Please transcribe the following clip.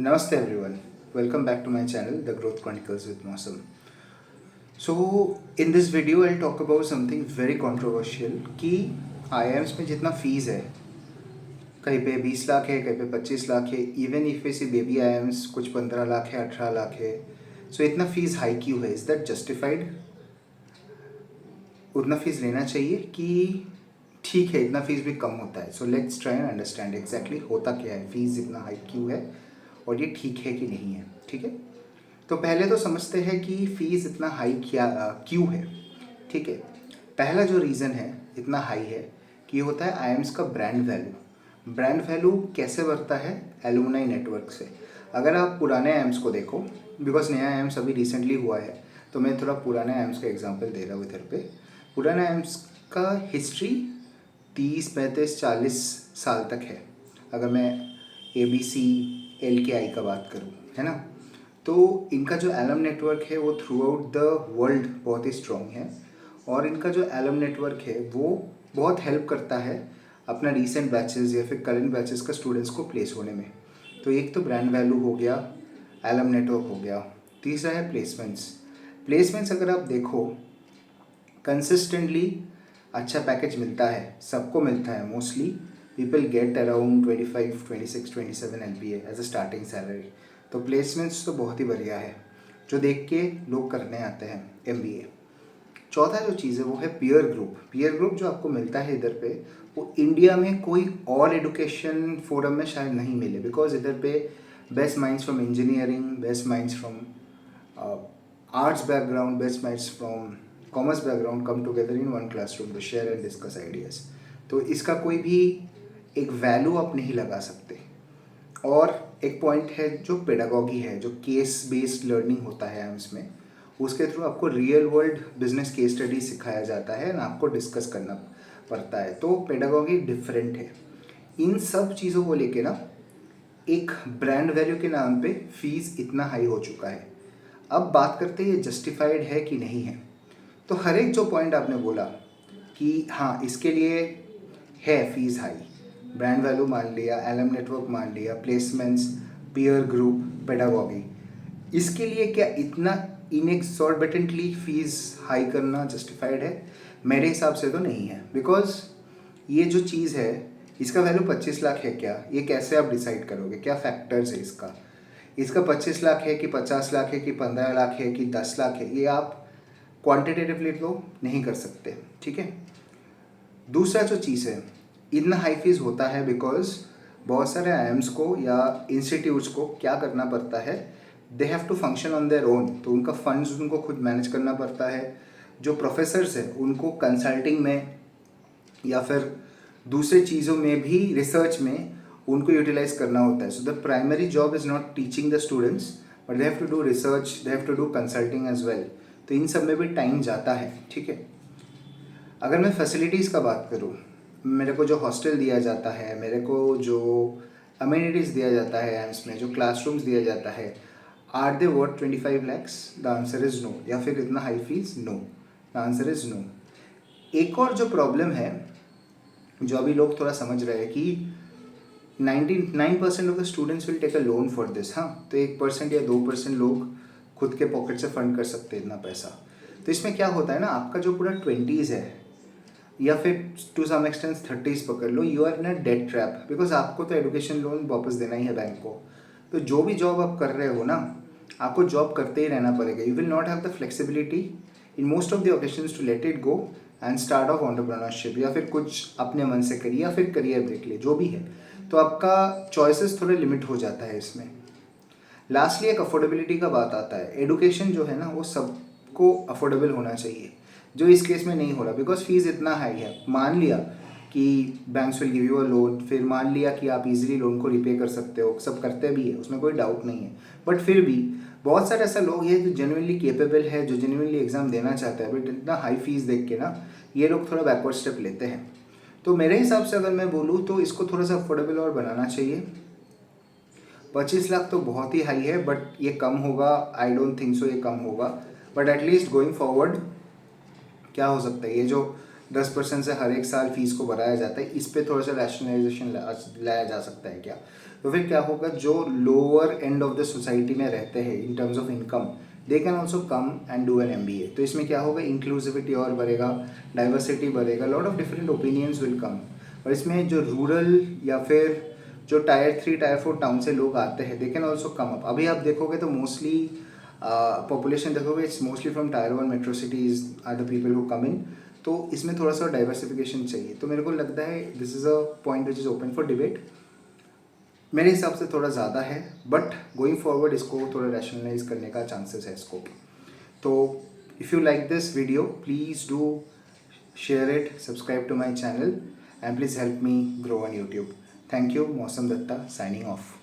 Namaste everyone. Welcome back to my channel, The Growth Chronicles with Mosam. So in this video I'll talk about something very controversial कि IIMs में जितना fees है कहीं पे 20 लाख है, कहीं पे 25 लाख है, even if we see baby IIMs कुछ 15 लाख है, 18 लाख है. सो इतना फीस हाई क्यों है? Is that justified? उतना फीस लेना चाहिए कि ठीक है इतना फीस भी कम होता है? So let's try and understand exactly होता क्या है, फीस इतना हाई क्यों है और ये ठीक है कि नहीं है. ठीक है, तो पहले तो समझते हैं कि फ़ीस इतना हाई क्यों है. ठीक है, पहला जो रीज़न है इतना हाई है कि ये होता है आईएम्स का ब्रांड वैल्यू. ब्रांड वैल्यू कैसे बढ़ता है? एलुमनाई नेटवर्क से. अगर आप पुराने आईएम्स को देखो, बिकॉज नया आईएम्स अभी रिसेंटली हुआ है तो मैं थोड़ा पुराने आईएम्स का एग्जांपल दे रहा हूँ इधर पे. पुराने आईएम्स का हिस्ट्री 30, 35, 40 साल तक है. अगर मैं ABC LKI का बात करूँ, है ना, तो इनका जो एलम नेटवर्क है वो थ्रू आउट द वर्ल्ड बहुत ही स्ट्रॉन्ग है. और इनका जो एलम नेटवर्क है वो बहुत हेल्प करता है अपना रीसेंट बैचेस या फिर करंट बैचेस का स्टूडेंट्स को प्लेस होने में. तो एक तो ब्रांड वैल्यू हो गया, एलम नेटवर्क हो गया. तीसरा है प्लेसमेंट्स. प्लेसमेंट्स अगर आप देखो कंसिस्टेंटली अच्छा पैकेज मिलता है, सबको मिलता है. Mostly people get around 25, 26, 27 LPA as a starting salary. तो प्लेसमेंट्स तो बहुत ही बढ़िया है जो देख के लोग करने आते हैं MBA. चौथा जो चीज़ है वो है पीयर ग्रुप. पीयर ग्रुप जो आपको मिलता है इधर पे वो इंडिया में कोई और एजुकेशन फोरम में शायद नहीं मिले. बिकॉज इधर पे best minds from engineering, best minds from arts background, best minds from commerce background come together in one classroom to share and discuss ideas. तो इसका कोई भी एक वैल्यू आप नहीं लगा सकते. और एक पॉइंट है जो पेडागॉगी है, जो केस बेस्ड लर्निंग होता है एम्स में, उसके थ्रू आपको real world business case study सिखाया जाता है ना, आपको डिस्कस करना पड़ता है. तो पेडागॉगी डिफरेंट है. इन सब चीज़ों को लेके ना एक ब्रांड वैल्यू के नाम पे फीस इतना हाई हो चुका है. अब बात करते हैं ये जस्टिफाइड है कि नहीं है. तो हर एक जो पॉइंट आपने बोला कि हाँ इसके लिए है फीस हाई, ब्रांड वैल्यू मान लिया, एलएम नेटवर्क मान लिया, प्लेसमेंट्स, पीयर ग्रुप, पेडागॉगी, इसके लिए क्या इतना इनएक्सॉर्बिटेंटली फीस हाई करना जस्टिफाइड है? मेरे हिसाब से तो नहीं है. बिकॉज ये जो चीज़ है इसका वैल्यू 25 लाख है क्या, ये कैसे आप डिसाइड करोगे? क्या फैक्टर्स है इसका? इसका 25 लाख है कि 50 लाख है कि 15 लाख है कि 10 लाख है, ये आप क्वान्टिटेटिवली तो नहीं कर सकते. ठीक है, दूसरा जो चीज़ है इतना हाई फीस होता है बिकॉज बहुत सारे आईएम्स को या इंस्टीट्यूट्स को क्या करना पड़ता है, they have to function on their own. तो उनका फंड्स उनको खुद मैनेज करना पड़ता है. जो प्रोफेसर्स हैं उनको कंसल्टिंग में या फिर दूसरे चीज़ों में भी, रिसर्च में उनको यूटिलाइज करना होता है. So the primary job is not teaching the students but they have to do research, they have to do consulting as well. तो इन सब में भी टाइम जाता है. ठीक है, अगर मैं फैसिलिटीज़ का बात करूँ, मेरे को जो हॉस्टल दिया जाता है, मेरे को जो अमेनिटीज़ दिया जाता है एम्स में, जो क्लासरूम्स दिया जाता है, are they worth 25 lakhs? The answer is no. या फिर इतना high fees? No. The answer is no. एक और जो प्रॉब्लम है जो अभी लोग थोड़ा समझ रहे हैं कि 99% of the students will take a loan for this. हाँ, तो 1% या 2% लोग खुद के पॉकेट से फंड कर सकते हैं इतना पैसा. तो इसमें क्या होता है ना, आपका जो पूरा 20s है या फिर टू सम एक्सटेंट 30s पकड़ लो, you are in a debt trap. Because आपको तो एजुकेशन लोन वापस देना ही है बैंक को. तो जो भी जॉब आप कर रहे हो ना, आपको जॉब करते ही रहना पड़ेगा. You will not have the flexibility in most of the occasions to let it go and start off entrepreneurship, या फिर कुछ अपने मन से करिए या फिर करियर ब्रेक ले, जो भी है. तो आपका चॉइसेस थोड़े लिमिट हो जाता है इसमें. लास्टली एक अफोर्डेबिलिटी का बात आता है. एडुकेशन जो है ना वो सबको अफोर्डेबल होना चाहिए, जो इस केस में नहीं हो रहा. बिकॉज फीस इतना हाई है. मान लिया कि banks will give you a loan, फिर मान लिया कि आप इजीली लोन को रिपे कर सकते हो, सब करते भी है, उसमें कोई डाउट नहीं है. बट फिर भी बहुत सारे ऐसा लोग हैं जो जेन्युइनली केपेबल है, जो जेन्युइनली एग्जाम देना चाहता है, बट इतना हाई फीस देख के ना ये लोग थोड़ा बैकवर्ड स्टेप लेते हैं. तो मेरे हिसाब से अगर मैं बोलूँ तो इसको थोड़ा सा अफोर्डेबल और बनाना चाहिए. 25 लाख तो बहुत ही हाई है, बट ये कम होगा? आई डोंट थिंक सो ये कम होगा. बट एटलीस्ट गोइंग फॉरवर्ड क्या हो सकता है, ये जो 10% से हर एक साल फीस को बढ़ाया जाता है, इस पर थोड़ा सा रैशनलाइजेशन लाया जा सकता है क्या? तो फिर क्या होगा, जो lower end of the society में रहते हैं in terms of income, they can also come and do an MBA। तो इसमें क्या होगा, इंक्लूसिविटी और बढ़ेगा, डाइवर्सिटी बढ़ेगा, lot of different opinions will come. और इसमें जो रूरल या फिर जो टायर 3 टायर 4 टाउन से लोग आते हैं, they can also come up. अभी आप देखोगे तो मोस्टली पॉपुलेशन देखोगे, it's mostly from tier 1 metro cities are the people who come in. तो इसमें थोड़ा सा डाइवर्सिफिकेशन चाहिए। तो मेरे को लगता है this is a point which is open for debate. मेरे हिसाब से थोड़ा ज़्यादा है, बट गोइंग फॉरवर्ड इसको थोड़ा रैशनलाइज करने का चांसेस है स्कोप। तो if you like this video, please do share it, subscribe to my channel, and please help me grow on YouTube. Thank you. Mausam Dutta signing off.